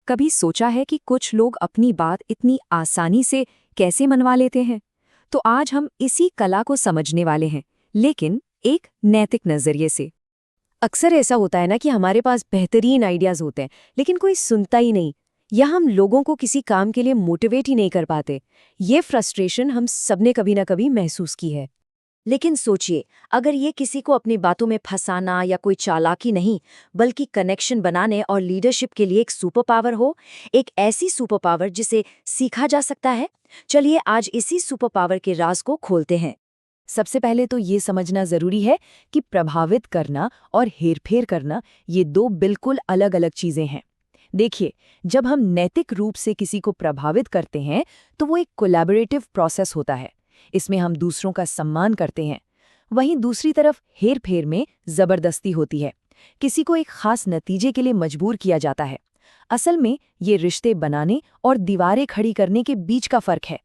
कभी सोचा है कि कुछ लोग अपनी बात इतनी आसानी से कैसे मनवा लेते हैं? तो आज हम इसी कला को समझने वाले हैं, लेकिन एक नैतिक नजरिए से। अक्सर ऐसा होता है ना कि हमारे पास बेहतरीन आइडियाज होते हैं लेकिन कोई सुनता ही नहीं, या हम लोगों को किसी काम के लिए मोटिवेट ही नहीं कर पाते। ये फ्रस्ट्रेशन हम सबने कभी ना कभी महसूस की है। लेकिन सोचिए, अगर ये किसी को अपनी बातों में फंसाना या कोई चालाकी नहीं, बल्कि कनेक्शन बनाने और लीडरशिप के लिए एक सुपर पावर हो, एक ऐसी सुपर पावर जिसे सीखा जा सकता है। चलिए आज इसी सुपर पावर के राज को खोलते हैं। सबसे पहले तो ये समझना जरूरी है कि प्रभावित करना और हेरफेर करना ये दो बिल्कुल अलग अलग चीजें हैं। देखिए, जब हम नैतिक रूप से किसी को प्रभावित करते हैं तो वो एक कोलैबोरेटिव प्रोसेस होता है। इसमें हम दूसरों का सम्मान करते हैं। वहीं दूसरी तरफ हेरफेर में जबरदस्ती होती है, किसी को एक खास नतीजे के लिए मजबूर किया जाता है। असल में ये रिश्ते बनाने और दीवारें खड़ी करने के बीच का फर्क है।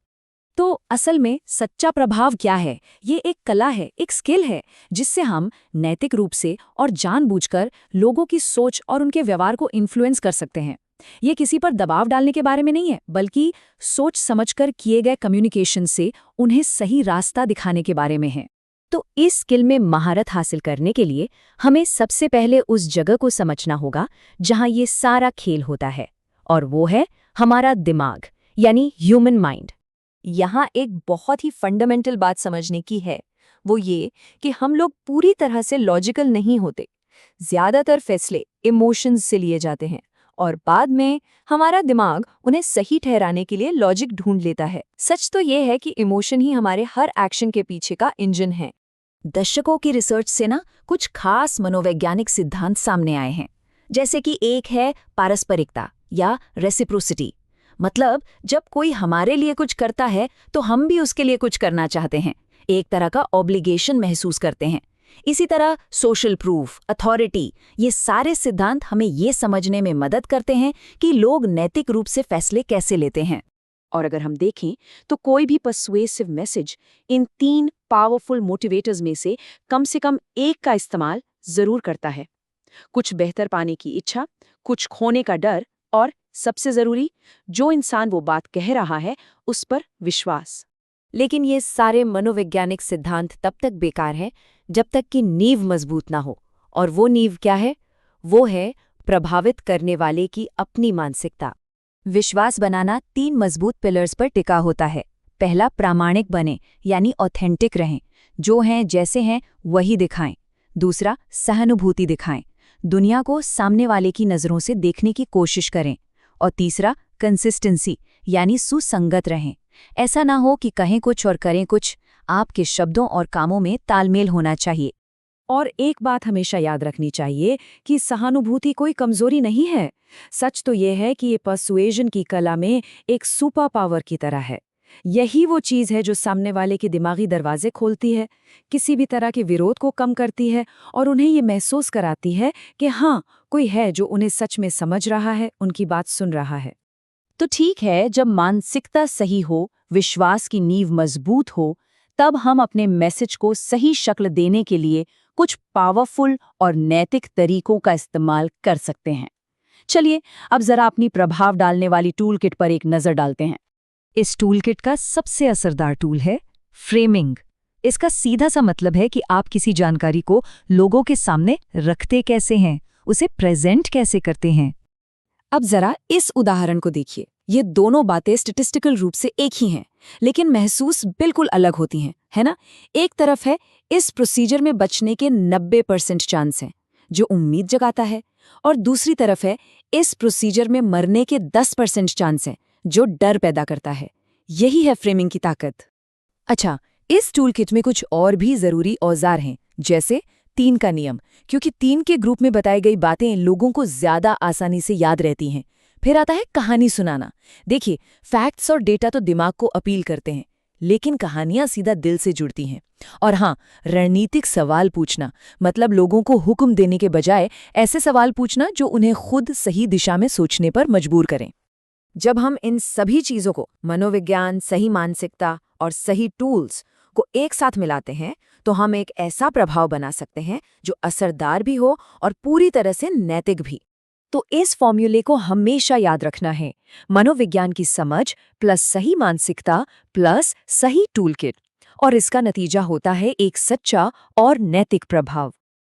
तो असल में सच्चा प्रभाव क्या है? ये एक कला है, एक स्किल है, जिससे हम नैतिक रूप से और जानबूझकर लोगों की सोच और उनके व्यवहार को इन्फ्लुएंस कर सकते हैं। ये किसी पर दबाव डालने के बारे में नहीं है, बल्कि सोच समझकर किए गए कम्युनिकेशन से उन्हें सही रास्ता दिखाने के बारे में है। तो इस स्किल में महारत हासिल करने के लिए हमें सबसे पहले उस जगह को समझना होगा जहां ये सारा खेल होता है, और वो है हमारा दिमाग, यानी ह्यूमन माइंड। यहाँ एक बहुत ही फंडामेंटल बात समझने की है, वो ये कि हम लोग पूरी तरह से लॉजिकल नहीं होते। ज्यादातर फैसले इमोशंस से लिए जाते हैं और बाद में हमारा दिमाग उन्हें सही ठहराने के लिए लॉजिक ढूंढ लेता है। सच तो ये है कि इमोशन ही हमारे हर एक्शन के पीछे का इंजन है। दशकों की रिसर्च से ना कुछ खास मनोवैज्ञानिक सिद्धांत सामने आए हैं, जैसे कि एक है पारस्परिकता या रेसिप्रोसिटी। मतलब जब कोई हमारे लिए कुछ करता है तो हम भी उसके लिए कुछ करना चाहते हैं, एक तरह का ऑब्लिगेशन महसूस करते हैं। इसी तरह सोशल प्रूफ, अथॉरिटी, ये सारे सिद्धांत हमें ये समझने में मदद करते हैं कि लोग नैतिक रूप से फैसले कैसे लेते हैं। और अगर हम देखें तो कोई भी पर्सुएसिव मैसेज इन 3 पावरफुल मोटिवेटर्स में से कम एक का इस्तेमाल जरूर करता है। कुछ बेहतर पाने की इच्छा, कुछ खोने का डर, और सबसे जरूरी, जो इंसान वो बात कह रहा है उस पर विश्वास। लेकिन ये सारे मनोवैज्ञानिक सिद्धांत तब तक बेकार हैं जब तक कि नींव मजबूत ना हो। और वो नींव क्या है? वो है प्रभावित करने वाले की अपनी मानसिकता। विश्वास बनाना 3 मजबूत पिलर्स पर टिका होता है। पहला, प्रामाणिक बने, यानी ऑथेंटिक रहें, जो हैं जैसे हैं वही दिखाएं। दूसरा, सहानुभूति दिखाएं, दुनिया को सामने वाले की नज़रों से देखने की कोशिश करें। और तीसरा, कंसिस्टेंसी, यानी सुसंगत रहें। ऐसा ना हो कि कहें कुछ और करें कुछ। आपके शब्दों और कामों में तालमेल होना चाहिए। और एक बात हमेशा याद रखनी चाहिए कि सहानुभूति कोई कमजोरी नहीं है। सच तो ये है कि ये पर्सुएजन की कला में एक सुपर पावर की तरह है। यही वो चीज़ है जो सामने वाले के दिमागी दरवाजे खोलती है, किसी भी तरह के विरोध को कम करती है और उन्हें ये महसूस कराती है कि हाँ, कोई है जो उन्हें सच में समझ रहा है, उनकी बात सुन रहा है। तो ठीक है, जब मानसिकता सही हो, विश्वास की नींव मजबूत हो, तब हम अपने मैसेज को सही शक्ल देने के लिए कुछ पावरफुल और नैतिक तरीकों का इस्तेमाल कर सकते हैं। चलिए अब जरा अपनी प्रभाव डालने वाली टूल किट पर एक नजर डालते हैं। इस टूल किट का सबसे असरदार टूल है फ्रेमिंग। इसका सीधा सा मतलब है कि आप किसी जानकारी को लोगों के सामने रखते कैसे हैं, उसे प्रेजेंट कैसे करते हैं। अब जरा इस उदाहरण को देखिए। ये दोनों बातें स्टैटिस्टिकल रूप से एक ही हैं, लेकिन महसूस बिल्कुल अलग होती हैं, है ना? एक तरफ है इस प्रोसीजर में बचने के 90% चांस हैं, जो उम्मीद जगाता है, और दूसरी तरफ है इस प्रोसीजर में मरने के 10% चांस हैं, जो डर पैदा करता है। यही है फ्रेमिंग की ताकत। अच्छा, इस टूल किट में कुछ और भी जरूरी औजार हैं, जैसे 3 का नियम, क्योंकि 3 के ग्रुप में बताई गई बातें लोगों को ज्यादा आसानी से याद रहती हैं। फिर आता है कहानी सुनाना। देखिए, फैक्ट्स और डेटा तो दिमाग को अपील करते हैं, लेकिन कहानियां सीधा दिल से जुड़ती हैं। और हाँ, रणनीतिक सवाल पूछना, मतलब लोगों को हुक्म देने के बजाय ऐसे सवाल पूछना जो उन्हें खुद सही दिशा में सोचने पर मजबूर करें। जब हम इन सभी चीजों को, मनोविज्ञान, सही मानसिकता और सही टूल्स को एक साथ मिलाते हैं, तो हम एक ऐसा प्रभाव बना सकते हैं जो असरदार भी हो और पूरी तरह से नैतिक भी। तो इस फॉर्मूले को हमेशा याद रखना है। मनोविज्ञान की समझ प्लस सही मानसिकता प्लस सही टूलकिट, और इसका नतीजा होता है एक सच्चा और नैतिक प्रभाव।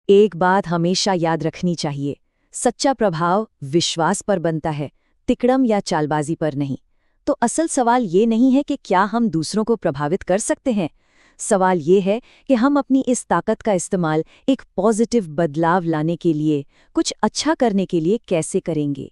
एक बात हमेशा याद रखनी चाहिए, सच्चा प्रभाव विश्वास पर बनता है, तिकड़म या चालबाजी पर नहीं। तो असल सवाल ये नहीं है कि क्या हम दूसरों को प्रभावित कर सकते हैं। सवाल ये है कि हम अपनी इस ताकत का इस्तेमाल एक पॉजिटिव बदलाव लाने के लिए, कुछ अच्छा करने के लिए कैसे करेंगे।